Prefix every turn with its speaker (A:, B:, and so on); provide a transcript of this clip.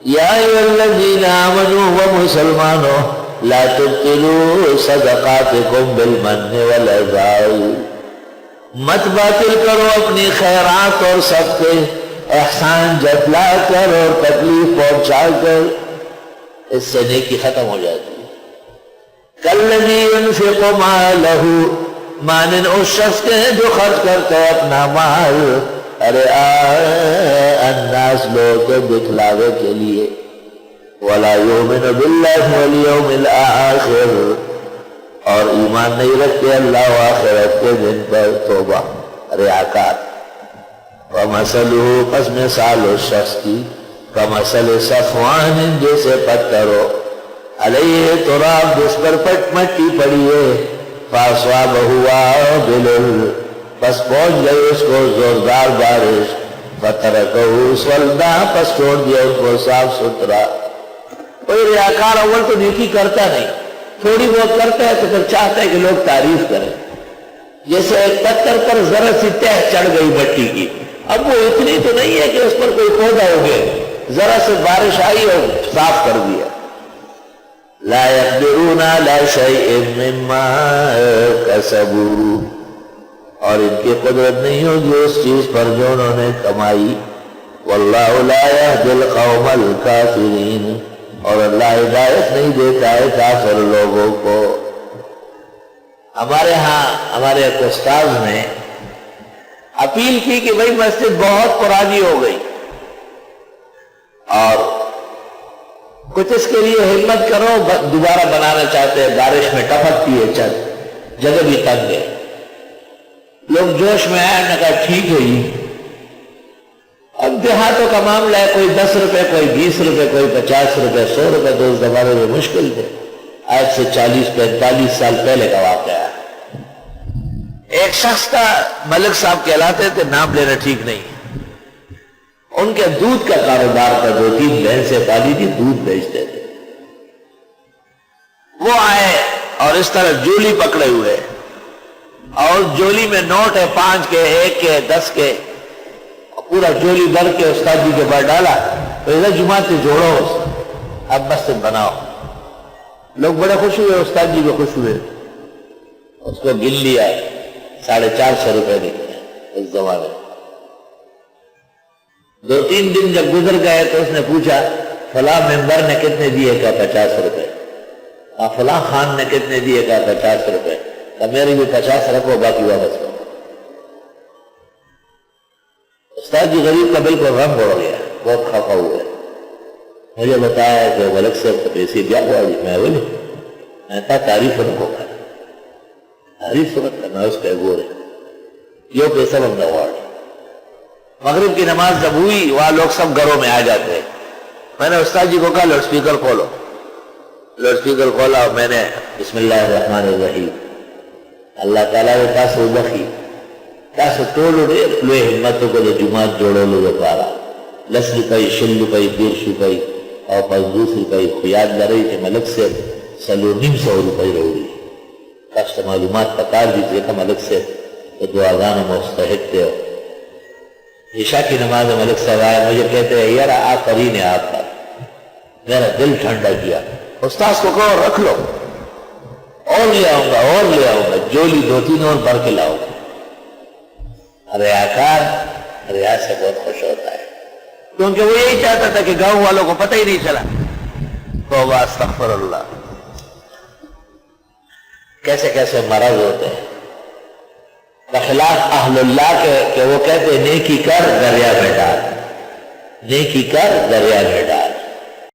A: یا ایھا الذین آمنوا و مسلمانوں لا تبطلوا صدقاتکم بالمن والأذى، مت باطل کرو اپنی خیرات اور صدقے احسان جتلا کر اور تکلیف پہنچا کر، اس سے نیکی ختم ہو جاتی ہے۔ کالذی ينفق مالہ، مانند اس شخص کے ہیں جو خرچ کرتا ہے اپنا مال رئاء الناس، لوگوں کے دکھلاوے کے لیے، ولا یؤمن باللہ والیوم الآخر، اور ایمان نہیں رکھتے اللہ و آخرت کے دن پر، توبہ ریاکار۔ ومثلہ، پس مثال اس شخص کی کمثل صفوان، جیسے پتھر ہو علیہ تراب، جس پر مٹی پڑی ہے، فاصابہ وابل، پس پہنچ گئی اس کو زوردار بارش، فترکہ صلدا، پس چھوڑ دیا اس کو صاف ستھرا۔ کوئی ریاکار اول تو نیکی کرتا نہیں، تھوڑی بہت کرتا ہے تو پھر چاہتا ہے کہ لوگ تعریف کریں۔ جیسے ایک پتھر پر ذرا سی تہ چڑھ گئی مٹی کی، اب وہ اتنی تو نہیں ہے کہ اس پر کوئی پودا ہو گیا، ذرا سے بارش آئی اور صاف کر دیا۔ لا يقدرون على شيء مما كسبوا، اور ان کی قدرت نہیں ہوگی اس چیز پر جو انہوں نے کمائی۔ واللہ لا يهدي القوم الكافرين، اور اللہ ہدایت نہیں دیتا ہے کافر لوگوں کو۔ ہمارے ہاں ہمارے ایک استاذ نے اپیل کی کہ بھئی مسجد بہت پرانی ہو گئی اور کچھ اس کے لیے ہمت کرو، دوبارہ بنانا چاہتے ہیں، بارش میں ٹپکتی ہے چھت، جگہ بھی تنگ ہے۔ لوگ جوش میں آئے، نے کہا ٹھیک ہے جی۔ اب دیہاتوں کا معاملہ ہے، کوئی 10 روپے، کوئی 20 روپے، کوئی 50 روپے، 100 روپے، تو اس زمانے میں مشکل تھے۔ آج سے 40-45 سال پہلے کا واقعہ ہے۔ ایک شخص کا ملک صاحب کہلاتے تھے، نام لینا ٹھیک نہیں، ان کے دودھ کا کاروبار تھا، 2-3 بھینسیں پالی تھی، دودھ بیچتے تھے۔ وہ آئے اور اس طرح جولی پکڑے ہوئے، اور جولی میں نوٹ ہے 5 کے، 1 کے، 10 کے، پورا جولی بھر کے استاد جی کے پاس ڈالا، تو ادھر جماعت سے جوڑو، اب مسجد بناؤ۔ لوگ بڑے خوش ہوئے، استاد جی بھی خوش ہوئے، اس کو گن لیا، 450 روپے نکلے اس زمانے میں۔ 2-3 دن جب گزر گئے تو اس نے پوچھا فلاں ممبر نے کتنے دیے؟ کہا 50 روپے۔ فلاں خان نے کتنے دیے؟ کہا 50 روپے۔ کہا میرے بھی 50 رکھو، باقی واپس کرو۔ استاد جی غریب کا بالکل رنگ اڑ گیا، بہت خفا ہوئے۔ مجھے بتایا کہ ملک سے پیسے دیا ہوا جی، میں بولی میں کہا تعریف رکھو، تعریف مت کرنا اس کے گورے، یہ پیسہ بندہ وارڈ۔ مغرب کی نماز جب ہوئی، وہاں لوگ سب گھروں میں آ جاتے۔ میں نے استاد جی کو کہا لاؤڈ اسپیکر کھولو، لاؤڈ اسپیکر کھولا اور میں نے بسم اللہ الرحمن الرحیم، اللہ تعالیٰ نے تاسو بخی، تاسو ټولو ډېر لوی همت وکړو د جومات جوړولو لپاره، 10 روپۍ، 20 روپۍ، 30 روپۍ او 50 روپۍ، خو یاد لرئ چې ملک صاحب 450 روپۍ راوړي۔ تاسو ته معلومات پکار دي ځکه ملک صاحب د دعاګانو مستحق دی۔ عشاء کی نماز ملک صاحب آئے، مجھے کہتے ہیں یار آفرین ہے آپ کا، میرا دل ٹھنڈا کیا۔ استاذ کو کہو رکھ لو، اور لے آؤں گا، اور لے آؤں گا، جولی 2-3 اور بھر کے لاؤں گا۔ ریاکار ریا سے بہت خوش ہوتا ہے، کیونکہ وہ یہی چاہتا تھا کہ گاؤں والوں کو پتہ ہی نہیں چلا۔ توبہ استغفر اللہ، کیسے کیسے مرض ہوتے ہیں بخلاف اہل اللہ کے، کہ وہ کہتے ہیں نیکی کر دریا میں ڈال، نیکی کر دریا میں ڈال۔